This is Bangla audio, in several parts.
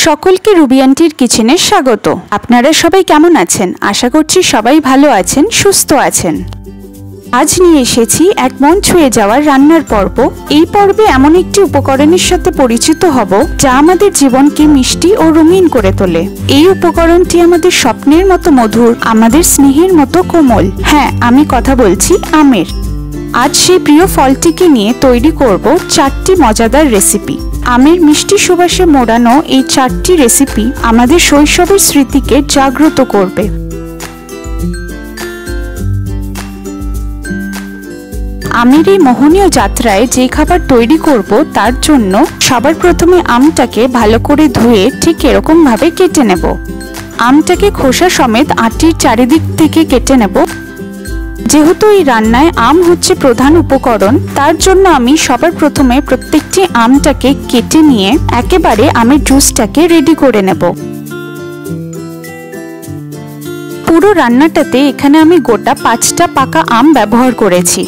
সকলকে রুবি আন্টির কিচেনে স্বাগত। আপনারা সবাই কেমন আছেন? আশা করছি সবাই ভালো আছেন, সুস্থ আছেন। আজ নিয়ে এসেছি এক মন ছুঁয়ে যাওয়ার রান্নার পর্ব। এই পর্বে এমন একটি উপকরণের সাথে পরিচিত হব যা আমাদের জীবনকে মিষ্টি ও রঙিন করে তোলে। এই উপকরণটি আমাদের স্বপ্নের মতো মধুর, আমাদের স্নেহের মতো কোমল। হ্যাঁ, আমি কথা বলছি আমের। আজ সেই প্রিয় ফলটিকে নিয়ে তৈরি করব 4টি মজাদার রেসিপি। আমের মিষ্টি সুবাসে মোড়ানো এই 4টি রেসিপি আমাদের শৈশবের স্মৃতিকে জাগ্রত করবে। আমের এই মোহনীয় যাত্রায় যে খাবার তৈরি করব তার জন্য সবার প্রথমে আমটাকে ভালো করে ধুয়ে ঠিক এরকম ভাবে কেটে নেব। আমটাকে খোসা সমেত আটির চারিদিক থেকে কেটে নেব। যেহেতু এই রান্নায় আম হচ্ছে প্রধান উপকরণ, তার জন্য আমি সবার প্রথমে প্রত্যেকটি আমটাকে কেটে নিয়ে একেবারে আমের জুসটাকে রেডি করে নেব। পুরো রান্নাটাতে এখানে আমি গোটা 5টা পাকা আম ব্যবহার করেছি।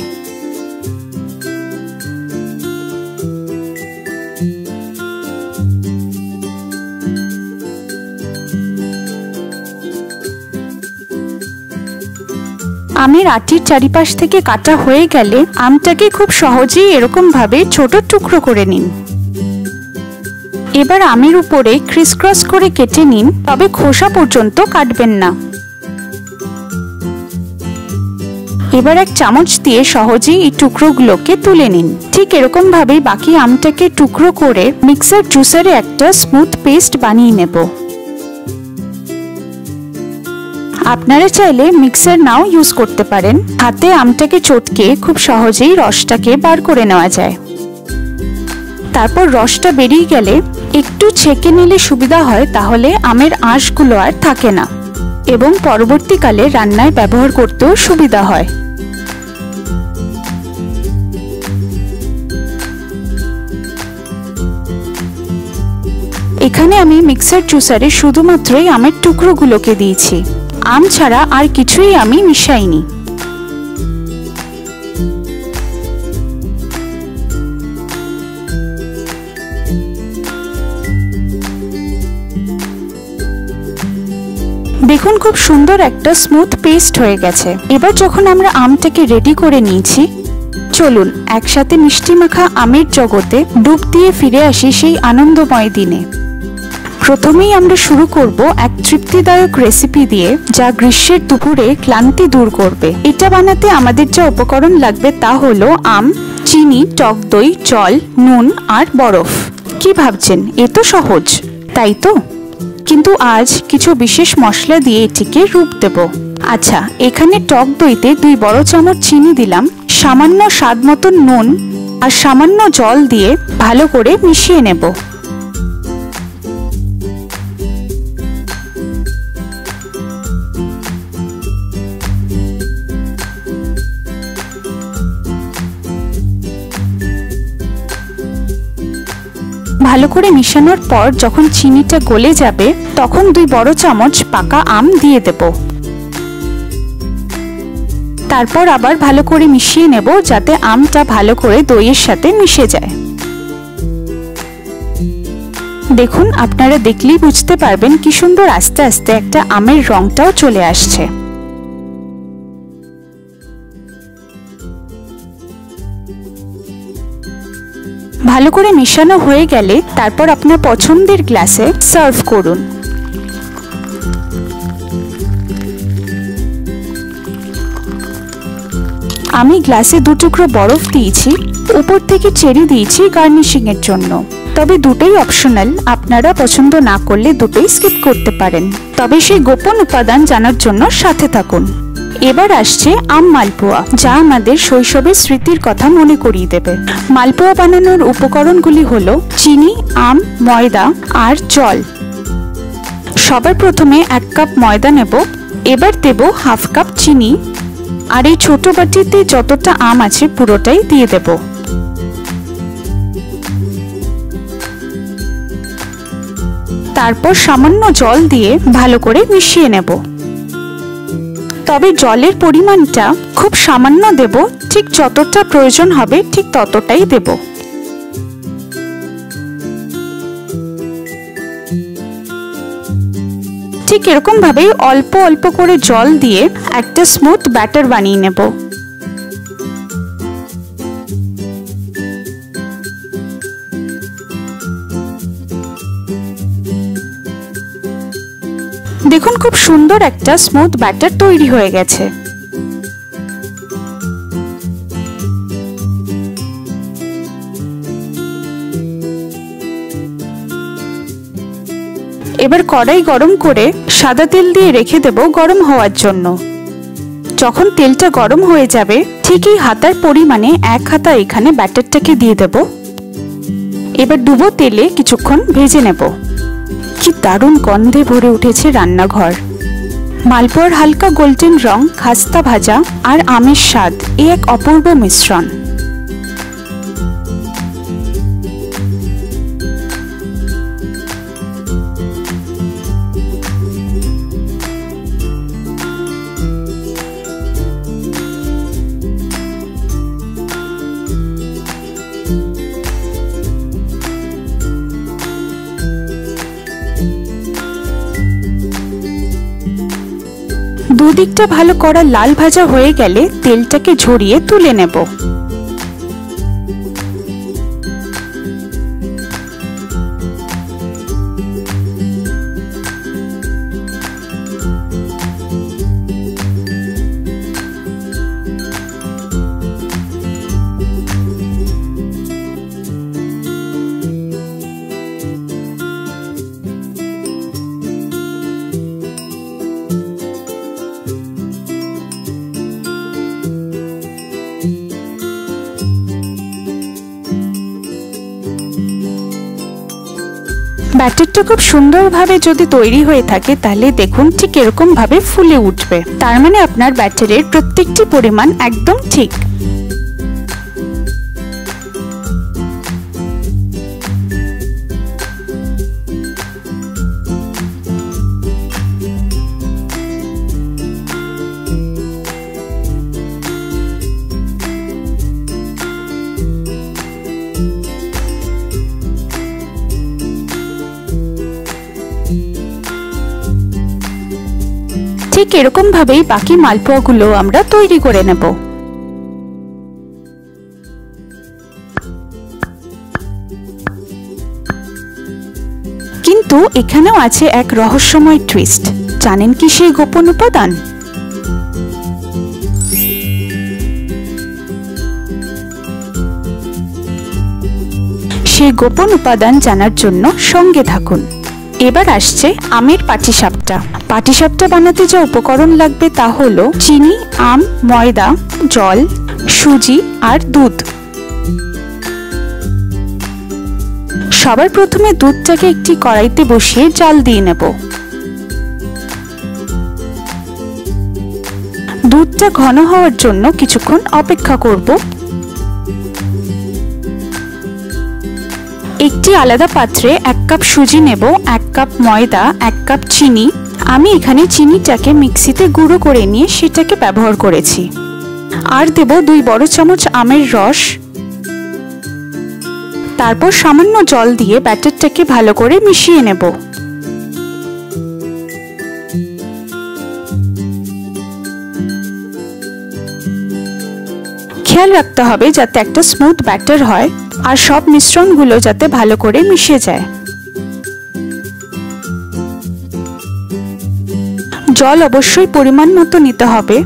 আমের আটির চারিপাশ থেকে কাটা হয়ে গেলে আমটাকে খুব সহজেই এরকম ভাবে ছোট টুকরো করে নিন। এবার আমের উপরে ক্রিসক্রস করে কেটে নিন, তবে খোসা পর্যন্ত কাটবেন না। এবার এক চামচ দিয়ে সহজেই এই টুকরোগুলোকে তুলে নিন। ঠিক এরকম ভাবে বাকি আমটাকে টুকরো করে মিক্সার জুসারে একটা স্মুথ পেস্ট বানিয়ে নেব। আপনারা চাইলে মিক্সার নাও ইউজ করতে পারেন। হাতে আমটাকে চটকে খুব সহজেই রসটাকে বার করে নেওয়া যায়। তারপর রসটা বেরিয়ে গেলে একটু ছেঁকে নিলে সুবিধা হয়, তাহলে আমের আঁশগুলো আর থাকে না এবং পরবর্তীকালে রান্নায় ব্যবহার করতেও সুবিধা হয়। এখানে আমি মিক্সার জুসারে শুধুমাত্রই আমের টুকরোগুলোকে দিয়েছি। আম ছাড়া আর কিছুই আমি মিশাইনি। দেখুন, খুব সুন্দর একটা স্মুথ পেস্ট হয়ে গেছে। এবার যখন আমরা আমটাকে রেডি করে নিয়েছি, চলুন একসাথে মিষ্টি মাখা আমের জগতে ডুব দিয়ে ফিরে আসি সেই আনন্দময় দিনে। প্রথমেই আমরা শুরু করব এক তৃপ্তিদায়ক রেসিপি দিয়ে, যা গ্রীষ্মের দুপুরে ক্লান্তি দূর করবে। এটা বানাতে আমাদের যা উপকরণ লাগবে তা হলো আম, চিনি, টক দই, জল, নুন আর বরফ। কি ভাবছেন, এ তো সহজ, তাই তো? কিন্তু আজ কিছু বিশেষ মশলা দিয়ে এটিকে রূপ দেব। আচ্ছা, এখানে টক দইতে 2 বড় চামচ চিনি দিলাম, সামান্য স্বাদ মতো নুন আর সামান্য জল দিয়ে ভালো করে মিশিয়ে নেব। ভালো করে মিশানোর পর যখন চিনিটা গলে যাবে, তখন 2 বড় চামচ পাকা আম দিয়ে দেব। তারপর আবার ভালো করে মিশিয়ে নেব, যাতে আমটা ভালো করে দইয়ের সাথে মিশে যায়। দেখুন, আপনারা দেখলেই বুঝতে পারবেন কি সুন্দর আস্তে আস্তে একটা আমের রংটাও চলে আসছে। ভালো করে মিশানো হয়ে গেলে তারপর আপনার পছন্দের গ্লাসে সার্ভ করুন। আমি গ্লাসে 2 টুকরো বরফ দিয়েছি, উপর থেকে চেরি দিয়েছি গার্নিশিং এর জন্য। তবে দুটোই অপশনাল, আপনারা পছন্দ না করলে দুটোই স্কিপ করতে পারেন। তবে সেই গোপন উপাদান জানার জন্য সাথে থাকুন। এবার আসছে আম মালপোয়া, যা আমাদের শৈশবের স্মৃতির কথা মনে করিয়ে দেবে। মালপোয়া বানানোর উপকরণগুলি হলো চিনি, আম, ময়দা আর জল। সবার প্রথমে 1 কাপ ময়দা নেব। এবার দেব 1/2 কাপ চিনি, আর এই ছোট বাটিতে যতটা আম আছে পুরোটাই দিয়ে দেব। তারপর সামান্য জল দিয়ে ভালো করে মিশিয়ে নেব। তবে জলের পরিমাণটা খুব সামান্য দেব, ঠিক যতটা প্রয়োজন হবে ঠিক ততটাই দেব। ঠিক এরকম ভাবেই অল্প অল্প করে জল দিয়ে একটা স্মুথ ব্যাটার বানিয়ে নেব। দেখুন খুব সুন্দর একটা স্মুথ ব্যাটার তৈরি হয়ে গেছে। এবার কড়াই গরম করে সাদা তেল দিয়ে রেখে দেব গরম হওয়ার জন্য। যখন তেলটা গরম হয়ে যাবে ঠিক এই হাতার পরিমাণে 1 হাতা এখানে ব্যাটারটাকে দিয়ে দেব। এবার ডুবো তেলে কিছুক্ষণ ভেজে নেব। কি দারুণ গন্ধে ভরে উঠেছে রান্নাঘর। মালপোয়ার হালকা গোল্ডেন রং, খাস্তা ভাজা আর আমের স্বাদ, এই এক অপূর্ব মিশ্রণ। দুদিকটা ভালো করা লাল ভাজা হয়ে গেলে তেলটাকে ঝরিয়ে তুলে নেব। ব্যাটারটা খুব সুন্দরভাবে যদি তৈরি হয়ে থাকে তাহলে দেখুন ঠিক এরকম ভাবে ফুলে উঠবে। তার মানে আপনার ব্যাটারের প্রত্যেকটি পরিমাণ একদম ঠিক। ঠিক এরকম ভাবেই বাকি মালপোয়াগুলো আমরা তৈরি করে নেব। কিন্তু এখানেও আছে এক রহস্যময় টুইস্ট। জানেন কি সেই গোপন উপাদান? সেই গোপন উপাদান জানার জন্য সঙ্গে থাকুন। এবার আসছে আমের পাটিসাপটা। পাটিসাপটা বানাতে যে উপকরণ লাগবে তা হলো চিনি, আম, ময়দা, জল, সুজি আর দুধ। সবার প্রথমে দুধটাকে একটি কড়াইতে বসিয়ে জাল দিয়ে নেব। দুধটা ঘন হওয়ার জন্য কিছুক্ষণ অপেক্ষা করব। একটি আলাদা পাত্রে 1 কাপ সুজি নেব, 1 কাপ ময়দা, 1 কাপ চিনি। আমি এখানে চিনিটাকে মিক্সিতে গুঁড়ো করে নিয়ে সেটাকে ব্যবহার করেছি। আর দেব 2 বড় চামচ আমের রস। তারপর সামান্য জল দিয়ে ব্যাটারটাকে ভালো করে মিশিয়ে নেব। খেয়াল রাখতে হবে যাতে একটা স্মুথ ব্যাটার হয় আর সব মিশ্রণগুলো যাতে ভালো করে মিশে যায়। জল অবশ্যই পরিমাণ মতো নিতে হবে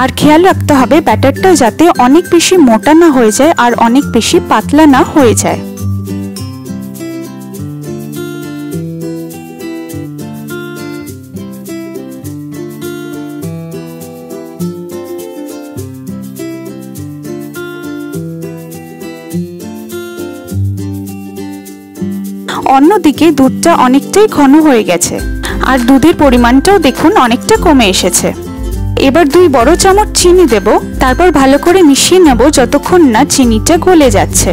আর খেয়াল রাখতে হবে ব্যাটারটা যাতে অনেক বেশি মোটা না হয়ে যায় আর অনেক বেশি পাতলা না হয়ে যায়। অন্যদিকে দুধটা অনেকটাই ঘন হয়ে গেছে আর দুধের পরিমাণটাও দেখুন অনেকটা কমে এসেছে। এবার 2 বড় চামচ চিনি দেব। তারপর ভালো করে মিশিয়ে নেব যতক্ষণ না চিনিটা গলে যাচ্ছে।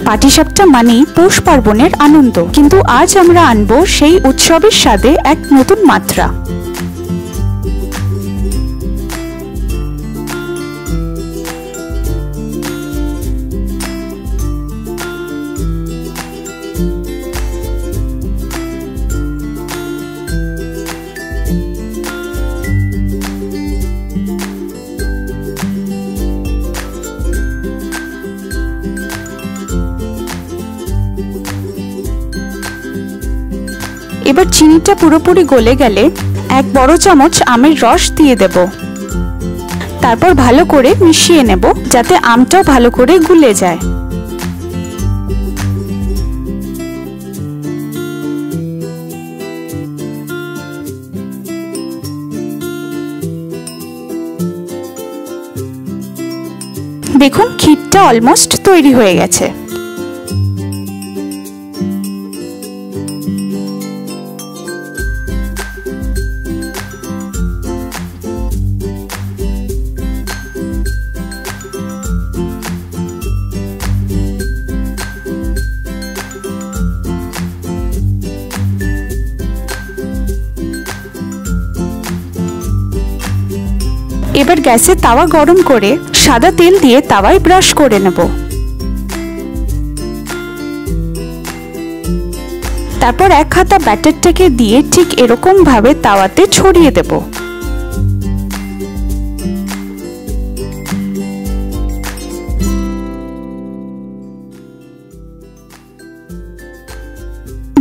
পাটিসাপটা মানেই পৌষ পার্বণের আনন্দ, কিন্তু আজ আমরা আনবো সেই উৎসবের স্বাদে এক নতুন মাত্রা। এবার চিনিটা পুরোপুরি গলে গেলে 1 বড় চামচ আমের রস দিয়ে দেব। তারপর ভালো করে মিশিয়ে নেব যাতে আমটাও ভালো করে গুলে যায়। দেখুন ক্ষীরটা অলমোস্ট তৈরি হয়ে গেছে। এবার গ্যাসে তাওয়া গরম করে সাদা তেল দিয়ে তাওয়ায় ব্রাশ করে নেব। তারপর 1 হাতা ব্যাটারটাকে দিয়ে ঠিক এরকম ভাবে তাওয়াতে ছড়িয়ে দেব।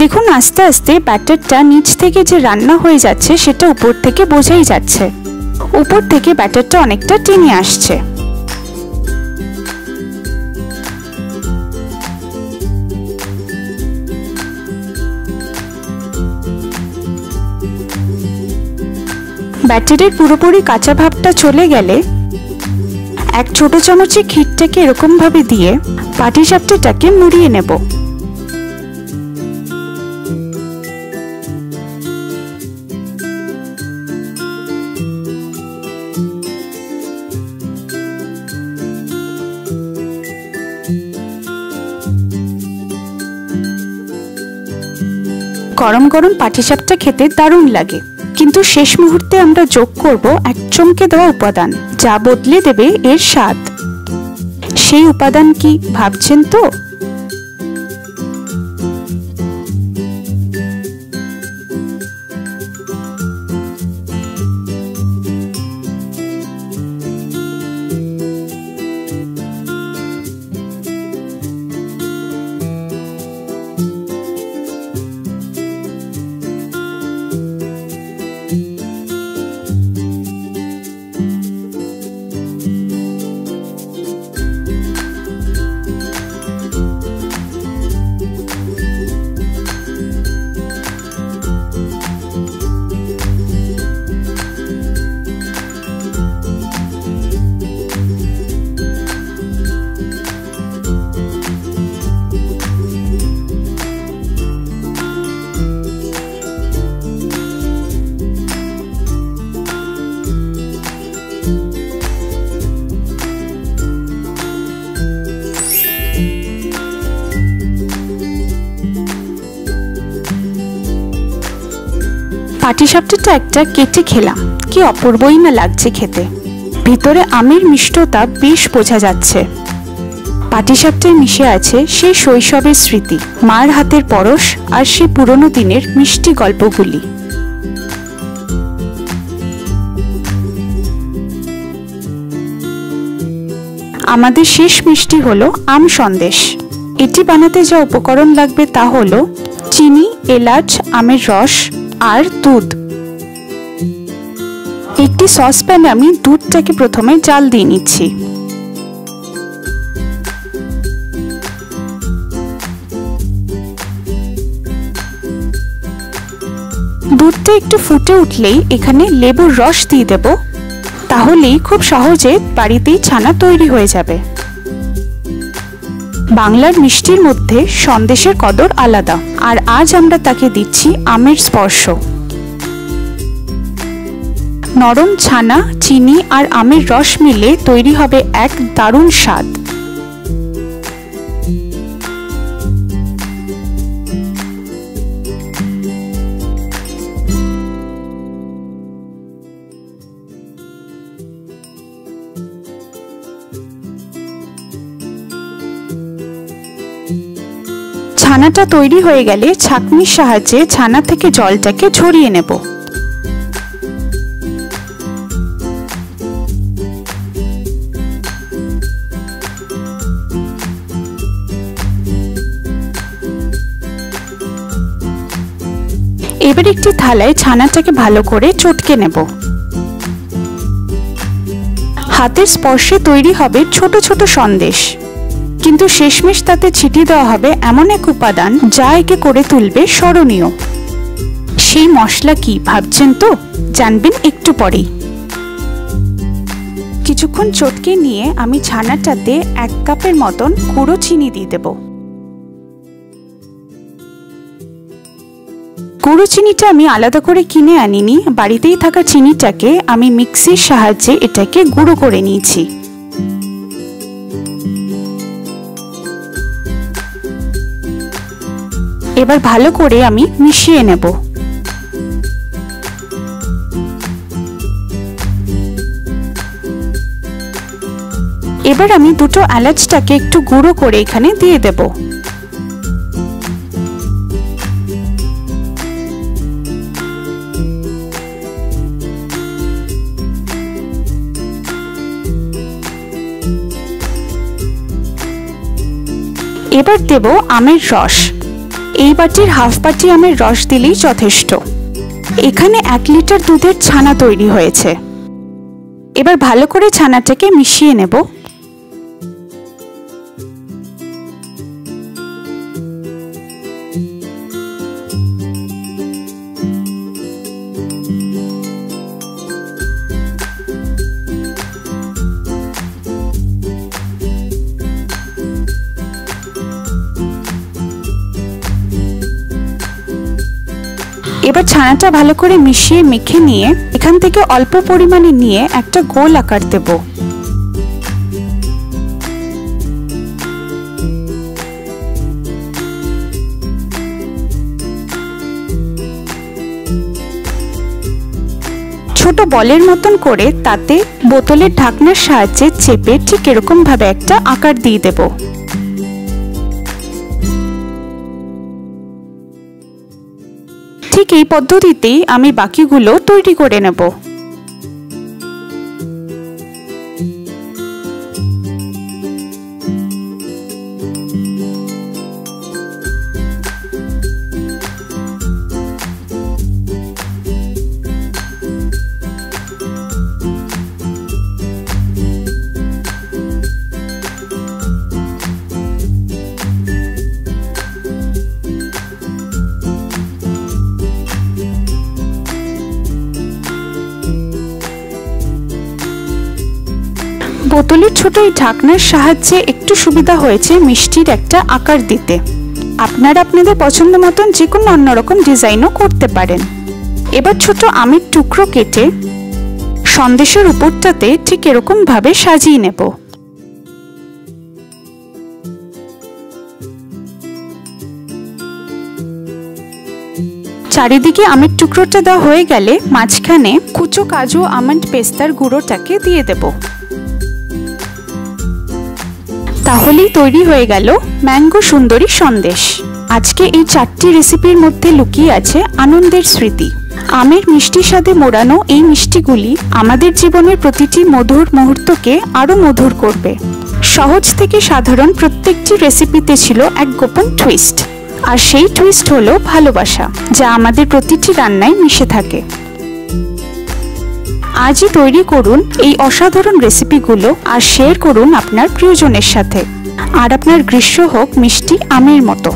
দেখুন আস্তে আস্তে ব্যাটারটা নিচ থেকে যে রান্না হয়ে যাচ্ছে সেটা উপর থেকে বোঝাই যাচ্ছে। উপর থেকে ব্যাটারটা অনেকটা টেনে আসছে। ব্যাটারের পুরোপুরি কাঁচা ভাবটা চলে গেলে 1 ছোট চামচে ক্ষীরটাকে এরকম ভাবে দিয়ে পাটিসাপটাটাকে মুড়িয়ে নেব। গরম গরম পাটিসাপটা খেতে দারুণ লাগে, কিন্তু শেষ মুহূর্তে আমরা যোগ করব 1 চমকে দেওয়া উপাদান, যা বদলে দেবে এর স্বাদ। সেই উপাদান কি ভাবছেন তো? পাটিসাপটাটা একটা কেটে খেলাম, কি অপূর্বই না লাগছে খেতে। ভিতরে আমের মিষ্টতা বেশ বোঝা যাচ্ছে। পাটিসাপটায় মিশে আছে সেই শৈশবের স্মৃতি, মার হাতের পরশ আর সেই পুরনো দিনের মিষ্টি গল্পগুলি। আমাদের শেষ মিষ্টি হলো আম সন্দেশ। এটি বানাতে যা উপকরণ লাগবে তা হলো চিনি, এলাচ, আমের রস আর দুধ। একটি সসপ্যানে আমি দুধটাকে প্রথমে জাল দিয়ে নিচ্ছি। দুধটা একটু ফুটে উঠলেই এখানে লেবুর রস দিয়ে দেব, তাহলেই খুব সহজে বাড়িতেই ছানা তৈরি হয়ে যাবে। বাংলার মিষ্টির মধ্যে সন্দেশের কদর আলাদা, আর আজ আমরা তাকে দিচ্ছি আমের স্পর্শ। নরম ছানা, চিনি আর আমের রস মিলে তৈরি হবে এক দারুণ স্বাদ। ছানাটা তৈরি হয়ে গেলে ছাঁকনির সাহায্যে ছানা থেকে জলটাকে ঝরিয়ে নেব। এবার একটি থালায় ছানাটাকে ভালো করে চটকে নেব। হাতের স্পর্শে তৈরি হবে ছোট ছোট সন্দেশ, কিন্তু শেষমেশ তাতে ছিটিয়ে দেওয়া হবে এমন এক উপাদান যা একে করে তুলবে স্মরণীয়। সেই মশলা কি ভাবছেন তো? জানবেন একটু পরেই। কিছুক্ষণ চটকে নিয়ে আমি ছানাটাতে 1 কাপের মতন গুঁড়ো চিনি দিয়ে দেব। গুঁড়ো চিনিটা আমি আলাদা করে কিনে আনিনি, বাড়িতেই থাকা চিনিটাকে আমি মিক্সির সাহায্যে এটাকে গুঁড়ো করে নিয়েছি। এবার ভালো করে আমি মিশিয়ে নেব। এবার আমি দুটো এলাচটাকে একটু গুঁড়ো করে এখানে দিয়ে দেব। এবার দেব আমের রস। এই বাটির হাফ বাটি আমের রস দিলেই যথেষ্ট। এখানে 1 লিটার দুধের ছানা তৈরি হয়েছে। এবার ভালো করে ছানাটাকে মিশিয়ে নেব। এবার ছানাটা ভালো করে মিশিয়ে মেখে নিয়ে এখান থেকে অল্প পরিমাণে নিয়ে একটা গোল আকার দেব। ছোট বলের মতন করে তাতে বোতলের ঢাকনার সাহায্যে চেপে ঠিক এরকম ভাবে একটা আকার দিয়ে দেব। ঠিক এই পদ্ধতিতেই আমি বাকিগুলো তৈরি করে নেব। বোতলের ছোট এই ঢাকনার সাহায্যে একটু সুবিধা হয়েছে মিষ্টির একটা আকার দিতে। আপনারা আপনাদের পছন্দ মতন যে কোনো অন্যরকম ডিজাইনও করতে পারেন। এবার ছোট আমের টুকরো কেটে সন্দেশের উপরটাতে ঠিক এরকম ভাবে সাজিয়ে নেব। চারিদিকে আমের টুকরোটা দেওয়া হয়ে গেলে মাঝখানে কুচো কাজু আমন্ড পেস্তার গুঁড়োটাকে দিয়ে দেব। তাহলেই তৈরি হয়ে গেল ম্যাঙ্গো সুন্দরী সন্দেশ। আজকে এই 4টি রেসিপির মধ্যে লুকিয়ে আছে আনন্দের স্মৃতি। আমের মিষ্টি স্বাদে মোড়ানো এই মিষ্টিগুলি আমাদের জীবনের প্রতিটি মধুর মুহূর্তকে আরো মধুর করবে। সহজ থেকে সাধারণ প্রত্যেকটি রেসিপিতে ছিল এক গোপন টুইস্ট, আর সেই টুইস্ট হলো ভালোবাসা, যা আমাদের প্রতিটি রান্নায় মিশে থাকে। আজই তৈরি করুন এই অসাধারণ রেসিপিগুলো আর শেয়ার করুন আপনার প্রিয়জনের সাথে। আর আপনার গ্রীষ্ম হোক মিষ্টি আমের মতো।